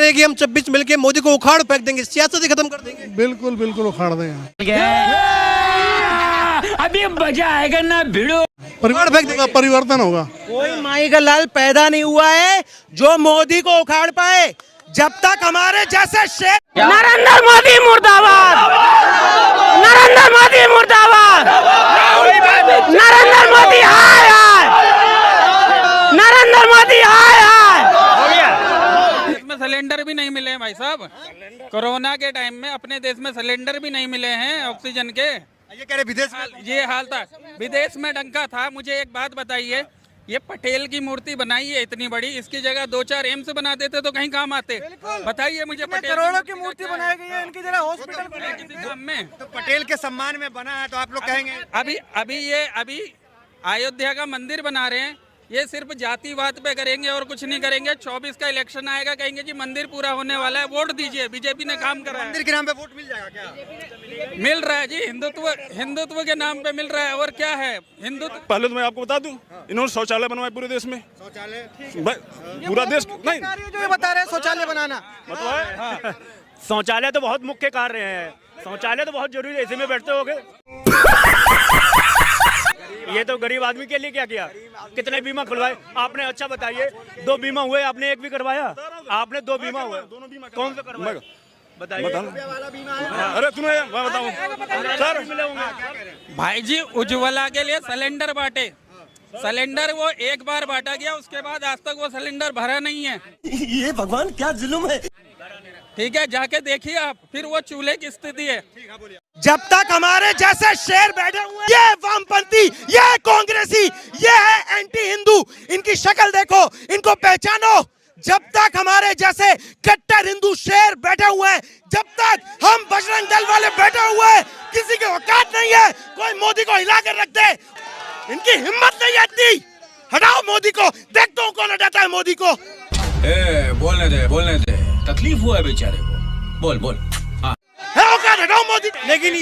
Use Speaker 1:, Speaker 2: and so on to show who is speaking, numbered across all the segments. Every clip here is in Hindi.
Speaker 1: रहेगी हम 26 मिलके मोदी को उखाड़ फेंक देंगे, सियासत ही खत्म कर देंगे।
Speaker 2: बिल्कुल बिल्कुल उखाड़ देंगे।
Speaker 3: अभी मजा आएगा ना भिड़ो,
Speaker 2: परिवार फेंक देगा, परिवर्तन होगा।
Speaker 4: कोई माई का लाल पैदा नहीं हुआ है जो मोदी को उखाड़ पाए। जब तक हमारे जैसे शेर
Speaker 5: नरेंद्र मोदी मुर्दाबाद, नरेंद्र मोदी मुर्दाबाद, नरेंद्र मोदी हाय हाय, नरेंद्र मोदी हाय हाय।
Speaker 6: इसमें सिलेंडर भी नहीं मिले हैं भाई साहब, कोरोना के टाइम में अपने देश में सिलेंडर भी नहीं मिले हैं ऑक्सीजन के।
Speaker 1: ये कह रहे विदेश में
Speaker 6: ये हाल था, विदेश में डंका था। मुझे एक बात बताइए, ये पटेल की मूर्ति बनाई है इतनी बड़ी, इसकी जगह 2-4 एम्स बना देते तो कहीं काम आते। बताइए मुझे, पटेल
Speaker 4: करोड़ों की मूर्ति बनाई गई है, इनकी जगह हॉस्पिटल
Speaker 6: किसी काम में।
Speaker 1: तो पटेल के सम्मान में बना है तो आप लोग कहेंगे
Speaker 6: अभी अयोध्या का मंदिर बना रहे हैं, ये सिर्फ जातिवाद पे करेंगे और कुछ नहीं करेंगे। 24 का इलेक्शन आएगा, कहेंगे जी मंदिर पूरा होने वाला है, वोट दीजिए। बीजेपी ने काम करा है,
Speaker 1: मंदिर के नाम पे वोट मिल जाएगा क्या?
Speaker 6: मिल रहा है जी, हिंदुत्व के नाम पे मिल रहा है। और क्या है हिंदुत्व?
Speaker 7: पहले तो मैं आपको बता दूं, इन्होंने शौचालय बनवाए पूरे देश में।
Speaker 1: शौचालय
Speaker 7: पूरा देश नहीं,
Speaker 4: जो ये बता रहे हैं शौचालय बनाना,
Speaker 7: मतलब
Speaker 8: शौचालय तो बहुत मुख्य कार्य है, शौचालय तो बहुत जरूरी है, इसी में बैठते होगे। ये तो गरीब आदमी के लिए क्या किया, कितने बीमा खुलवाए आपने? अच्छा बताइए, 2 बीमा हुए, आपने 1 भी करवाया? आपने 2 बीमा हुए, दोनों बीमा कौन से करवाए बताइए?
Speaker 7: अरे सुनो, मैं बताऊं
Speaker 6: सर, भाई जी उज्ज्वला के लिए सिलेंडर बांटे, सिलेंडर वो एक बार बांटा गया, उसके बाद आज तक वो सिलेंडर भरा नहीं है।
Speaker 4: ये भगवान क्या जुल्म है।
Speaker 6: ठीक है, जाके देखिए आप, फिर वो चूल्हे की स्थिति है।
Speaker 4: जब तक हमारे जैसे शेर बैठे हुए, ये वामपंथी, ये कांग्रेसी, ये है एंटी हिंदू, इनकी शक्ल देखो, इनको पहचानो। जब तक हमारे जैसे कट्टर हिंदू शेर बैठे हुए हैं, जब तक हम बजरंग दल वाले बैठे हुए हैं, किसी की औकात नहीं है कोई मोदी को हिला कर रख दे। इनकी हिम्मत नहीं आती। हटाओ मोदी को, देखता हूँ कौन हटाता है मोदी को।
Speaker 3: बोलने दे, तकलीफ हुआ है बेचारे को, बोल।
Speaker 4: हटाओ मोदी।
Speaker 1: लेकिन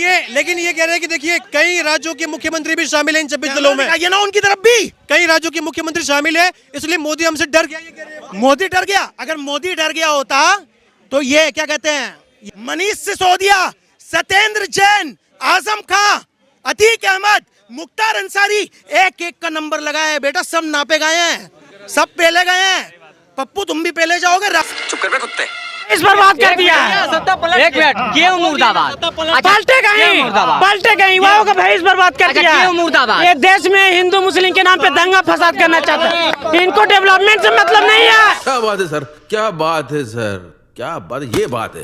Speaker 1: ये कह रहे हैं कि देखिए कई राज्यों के मुख्यमंत्री भी शामिल हैं इन 26 दलों में।
Speaker 4: ये ना उनकी तरफ भी
Speaker 1: कई राज्यों के मुख्यमंत्री शामिल है, इसलिए मोदी हमसे डर गया, ये कह रहे हैं।
Speaker 4: मोदी डर गया। अगर मोदी डर गया होता तो ये क्या कहते हैं, मनीष सिसोदिया, सत्येंद्र जैन, आजम खां, अतीक अहमद, मुख्तार अंसारी एक का नंबर लगाए हैं बेटा, सब नापे गए हैं, सब पेले गए हैं। पप्पू तुम भी पेले जाओगे।
Speaker 3: चुप कर बे कुत्ते।
Speaker 5: इस बर्बाद कर दिया।
Speaker 8: एक मिनट, क्यों मुर्दाबाद?
Speaker 5: पलटे गई युवाओं का भविष्य बर्बाद कर दिया।
Speaker 8: क्यों मुर्दाबाद?
Speaker 5: ये देश में हिंदू मुस्लिम के नाम पे दंगा फसाद करना चाहता है, इनको डेवलपमेंट से मतलब नहीं है।
Speaker 9: क्या बात है सर, क्या बात है सर, क्या बात, ये बात है।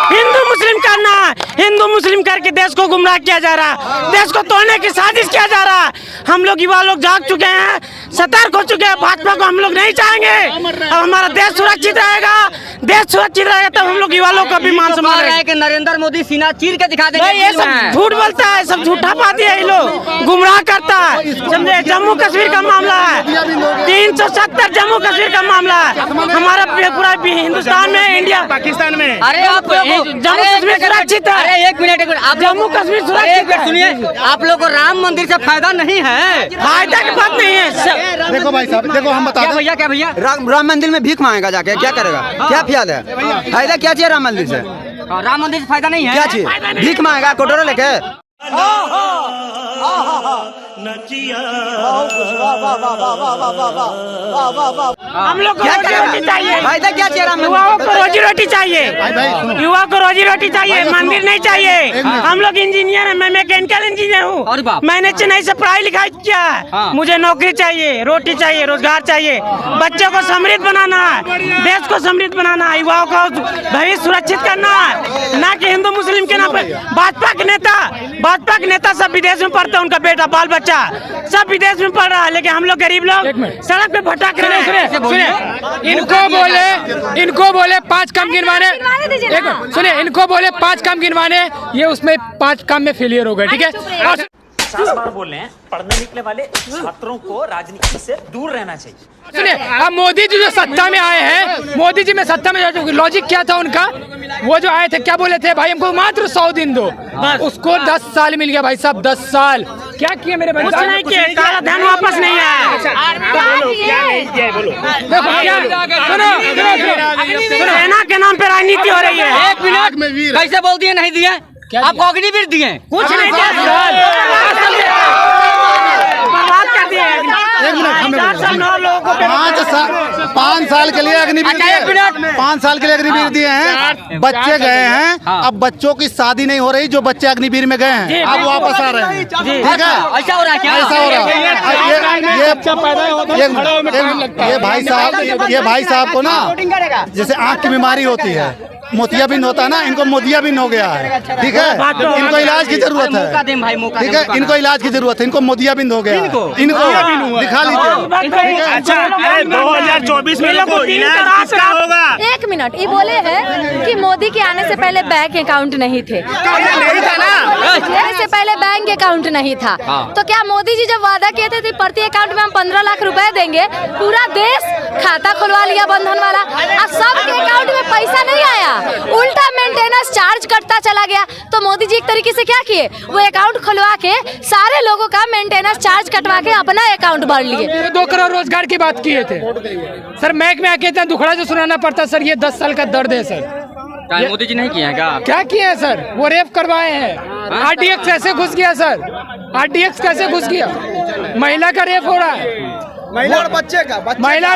Speaker 5: हिंदू मुस्लिम करना, हिंदू मुस्लिम करके देश को गुमराह किया जा रहा, देश को तोड़ने की साजिश किया जा रहा। हम लोग युवा लोग जाग चुके हैं, सतर्क हो चुके हैं। भाजपा को हम लोग नहीं चाहेंगे। अब हमारा देश सुरक्षित रहेगा, देश सुरक्षित रहेगा तब हम लोग युवा लोग का भी मान सम्मान रहेगा।
Speaker 8: कि नरेंद्र मोदी सीना चीर के दिखा देंगे।
Speaker 5: ये सब झूठ बोलता है, सब झूठा पाती है, ये लोग गुमराह करता है। समझे, जम्मू कश्मीर का मामला है, 370 जम्मू कश्मीर का मामला है। हमारा पूरा हिंदुस्तान में, इंडिया, पाकिस्तान में,
Speaker 8: अरे आप
Speaker 5: जम्मू कश्मीर सुरक्षित है।
Speaker 8: अरे एक मिनट, आप
Speaker 5: जम्मू कश्मीर सुरक्षित है।
Speaker 8: सुनिए, आप लोग को राम मंदिर से फायदा नहीं है,
Speaker 5: फायदा की बात नहीं है।
Speaker 2: देखो भाई साहब, देखो हम बता दें,
Speaker 8: क्या भैया,
Speaker 4: राम मंदिर में भीख मांगेगा जाके, क्या करेगा? क्या ख्याल है? फायदा क्या चाहिए राम मंदिर से?
Speaker 8: राम मंदिर से फायदा नहीं है।
Speaker 4: क्या चाहिए? भीख मांगेगा कटोरा लेके।
Speaker 5: हम लोग को रोजी रोटी चाहिए।
Speaker 4: फायदा क्या चाहिए राम
Speaker 5: युवाओं को रोजी रोटी चाहिए, युवा को रोजी रोटी चाहिए, मंदिर नहीं चाहिए। हम लोग इंजीनियर हैं, मैं मैकेनिकल इंजीनियर हूँ, मैंने चेन्नई से पढ़ाई लिखाई किया है। मुझे नौकरी चाहिए, रोटी चाहिए, रोजगार चाहिए, बच्चों को समृद्ध बनाना है, देश को समृद्ध बनाना है, युवाओं को भविष्य सुरक्षित करना है, ना कि हिंदू मुस्लिम के नाम पर। भाजपा के नेता सब विदेश में पढ़ते हैं, उनका बेटा बाल बच्चा सब विदेश में पढ़ रहा है, लेकिन हम लोग गरीब लोग सड़क पे भटक रहे हैं।
Speaker 10: इनको बोले 5 काम गिनवाने, सुनिए, इनको बोले 5 काम गिनवाने, ये उसमें 5 काम में फेलियर हो गए। ठीक है, और
Speaker 11: 50 बार बोल रहे हैं, पढ़ने निकले वाले छात्रों को राजनीति से दूर रहना चाहिए।
Speaker 10: सुनिए, अब मोदी जी जो सत्ता में आए हैं, मोदी जी में सत्ता में लॉजिक क्या था उनका? वो जो आए थे क्या बोले थे, भाई हमको मात्र 100 दिन दो, उसको 10 साल मिल गया भाई साहब, 10 साल। क्या किया मेरे भाई?
Speaker 5: कुछ नहीं किया, काला धन वापस नहीं आया। सेना के नाम पे राजनीति हो रही है।
Speaker 10: एक मिनट में वीर
Speaker 11: कैसे बोल दिए नहीं दिए? आपको अग्निवीर दिए?
Speaker 5: कुछ नहीं दिया, बर्बाद कर दिए।
Speaker 2: 5 साल के लिए अग्निवीर दिए, 5 साल के लिए अग्निवीर दिए हैं। बच्चे गए हैं, अब बच्चों की शादी नहीं हो रही, जो बच्चे अग्निवीर में गए हैं अब वापस आ रहे हैं। ठीक है,
Speaker 11: ऐसा हो रहा है क्या?
Speaker 2: ऐसा हो रहा है। ये भाई साहब को ना जैसे आँख की बीमारी होती है, मोतियाबिंद होता है ना, इनको मोतियाबिंद हो गया है। ठीक है, इनको इलाज की जरूरत है। ठीक है, इनको इलाज की जरूरत है, इनको मोतियाबिंद हो गया है। इनको दिखा लीजिए।
Speaker 8: 2024 में होगा।
Speaker 12: 1 मिनट, ये बोले हैं कि मोदी के आने से पहले बैंक अकाउंट नहीं थे, आने से पहले बैंक अकाउंट नहीं था। तो क्या मोदी जी जब वादा किए थे प्रति अकाउंट में हम 15 लाख रुपए देंगे, पूरा देश खाता खुलवा लिया बंधन वाला, अब सबके अकाउंट में पैसा नहीं आया, उल्टा मेंटेनेंस चार्ज कटता चला गया। तो मोदी जी एक तरीके से क्या किए, वो अकाउंट खुलवा के सारे लोगों का मेंटेनेंस चार्ज कटवा के अपना अकाउंट भर लिए।
Speaker 10: 2 करोड़ रोजगार की बात किए थे सर, महक में आके इतना दुखड़ा जो सुनाना पड़ता सर, ये 10 साल का दर्द है सर।
Speaker 11: मोदी जी नहीं किए हैं क्या
Speaker 10: किए हैं सर? वो रेप करवाए हैं। RDX कैसे घुस गया सर? RDX कैसे घुस गया? महिला का रेप हो रहा है, महिला और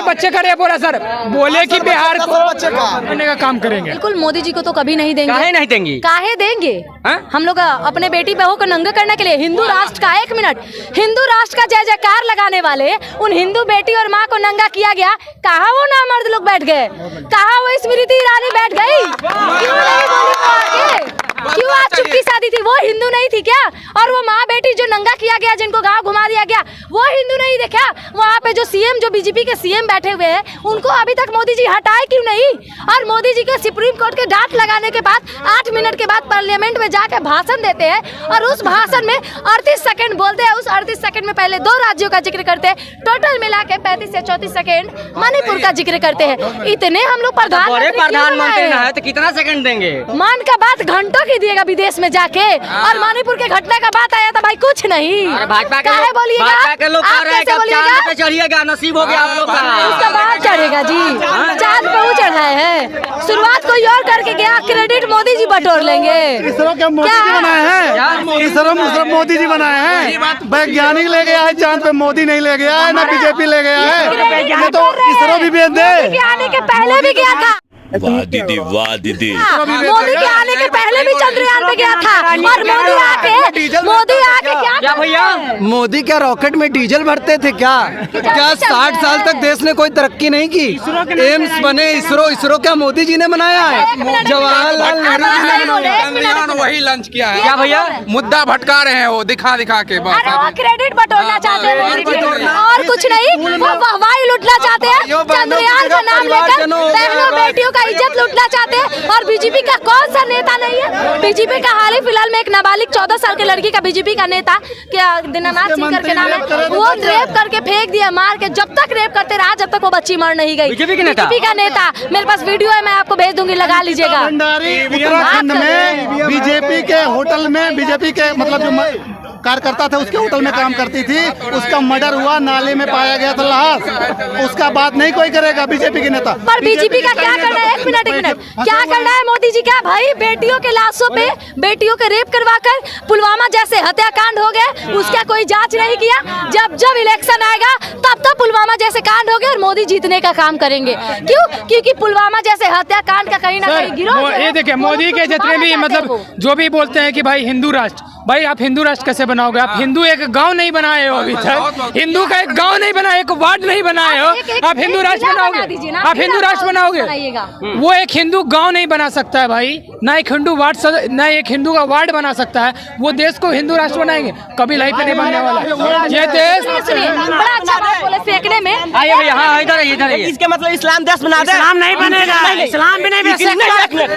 Speaker 10: बच्चे का रेप हो रहा है सर। बोले कि बिहार को करने का काम करेंगे।
Speaker 12: बिल्कुल, मोदी जी को तो कभी नहीं देंगे।
Speaker 11: काहे नहीं देंगे?
Speaker 12: काहे देंगे? हम लोग अपने बेटी बहू को नंगा करने के लिए हिंदू राष्ट्र का 1 मिनट हिंदू राष्ट्र का जय जयकार लगाने वाले उन हिंदू बेटी और माँ को नंगा किया गया। कहाँ वो नामर्द लोग बैठ गए? कहाँ वो स्मृति ईरानी बैठ गई? क्यों नहीं बोली वो आगे? क्यों आज चुपकी शादी थी? वो हिंदू नहीं थी क्या? और वो माँ बेटी जो नंगा किया गया, जिनको गांव घुमा दिया गया, वो हिंदू नहीं थे क्या? वहाँ पे जो सीएम, जो बीजेपी के सीएम बैठे हुए हैं, उनको अभी तक मोदी जी हटाए क्यों नहीं? और मोदी जी के सुप्रीम कोर्ट के डांट लगाने के बाद 8 मिनट के बाद पार्लियामेंट में जाके भाषण देते हैं, और उस भाषण में 38 सेकंड बोलते हैं। उस 38 सेकंड में पहले 2 राज्यों का जिक्र करते हैं, टोटल मिला के 35 से 34 सेकंड मणिपुर का जिक्र करते हैं। इतने हम लोग प्रधानमंत्री
Speaker 11: है तो कितना सेकंड देंगे?
Speaker 12: मन का बात घंटों की दिएगा विदेश में जाके, और मणिपुर के घटना का बात आया था भाई कुछ नहीं।
Speaker 11: भाजपा के लोग चढ़िएगा, नसीब हो गया आप लोग का।
Speaker 12: उसका बाद चढ़ेगा जी, चाँद पे वो चढ़ाए हैं। शुरुआत कोई और करके गया, क्रेडिट मोदी जी बटोर लेंगे।
Speaker 2: इसरो क्या मोदी जी बनाए हैं? इसरो मोदी जी बनाए हैं। वैज्ञानिक ले गया है चांद पे, मोदी नहीं ले गया है, ना बीजेपी ले गया है। ये तो इसरो भी भेज दे।
Speaker 12: आने के पहले भी गया था।
Speaker 13: वाह दीदी, वाह दीदी।
Speaker 12: मोदी के आने के पहले भी चंद्रयान पे गया था, और मोदी आके क्या
Speaker 11: भैया?
Speaker 14: मोदी क्या रॉकेट में डीजल भरते थे क्या? 60 साल तक देश ने कोई तरक्की नहीं की? एम्स बने, इसरो क्या मोदी जी ने बनाया है? जवाहरलाल नेहरू जी ने
Speaker 3: चंद्रयान वही लॉन्च किया है।
Speaker 11: क्या भैया?
Speaker 3: मुद्दा भटका रहे हैं वो, दिखा के बस।
Speaker 12: क्रेडिट बटोरना चाहते हैं और कुछ नहीं, वो वाहवाही लूटना चाहते हैं, चंद्रयान का नाम लेकर बहनों बेटियों का इज्जत लूटना चाहते हैं। और बीजेपी का कौन सा नेता नहीं है? बीजेपी का हाल ही फिलहाल में एक नाबालिग 14 साल की लड़की का बीजेपी का नेता, क्या दीनानाथ सिंह करके नाम है, वो रेप करके फेंक दिया, मार के। जब तक रेप करते रहा, जब तक वो बच्ची मर नहीं गई। बीजेपी का नेता, मेरे पास वीडियो है, मैं आपको भेज दूंगी, लगा लीजिएगा।
Speaker 2: उत्तराखंड में बीजेपी के होटल में, बीजेपी के मतलब जो कार्यकर्ता थे उसके होटल में काम करती थी, उसका मर्डर हुआ, नाले में पाया गया था लाश। उसका बात नहीं कोई करेगा बीजेपी के नेता।
Speaker 12: पर बीजेपी का क्या करना है? एक मिनट क्या करना है मोदी जी का? भाई बेटियों के लाशों पे बेटियों के रेप करवाकर पुलवामा जैसे हत्याकांड हो गए, उसका कोई जांच नहीं किया। जब इलेक्शन आएगा तब तो पुलवामा जैसे कांड हो गए और मोदी जीतने का काम करेंगे। क्यों? क्योंकि पुलवामा जैसे हत्याकांड का कहीं ना कहीं गिरोह।
Speaker 10: ये देखिए, मोदी के जितने भी मतलब जो भी बोलते हैं कि भाई हिंदू राष्ट्र, भाई आप हिंदू राष्ट्र कैसे बनाओगे? आप हिंदू एक गांव नहीं बनाए हो अभी तक, हिंदू का एक गांव नहीं बनाए, एक वार्ड नहीं बनाए हो। आप हिंदू राष्ट्र बनाओगे? आप हिंदू राष्ट्र बनाओगे? वो एक हिंदू गांव नहीं बना सकता है भाई, ना एक हिंदू वार्ड, ना एक हिंदू का वार्ड बना सकता है। वो देश को हिंदू राष्ट्र बनाएंगे, कभी लाइफ पे नहीं बनने वाला ये देश।
Speaker 12: बड़ा अच्छा बात बोले फेंकने में।
Speaker 11: आइए भैया, हाँ इधर
Speaker 14: इसके मतलब इस्लाम देश बना दे?
Speaker 5: इस्लाम नहीं बनेगा, इस्लाम भी नहीं बनेगा।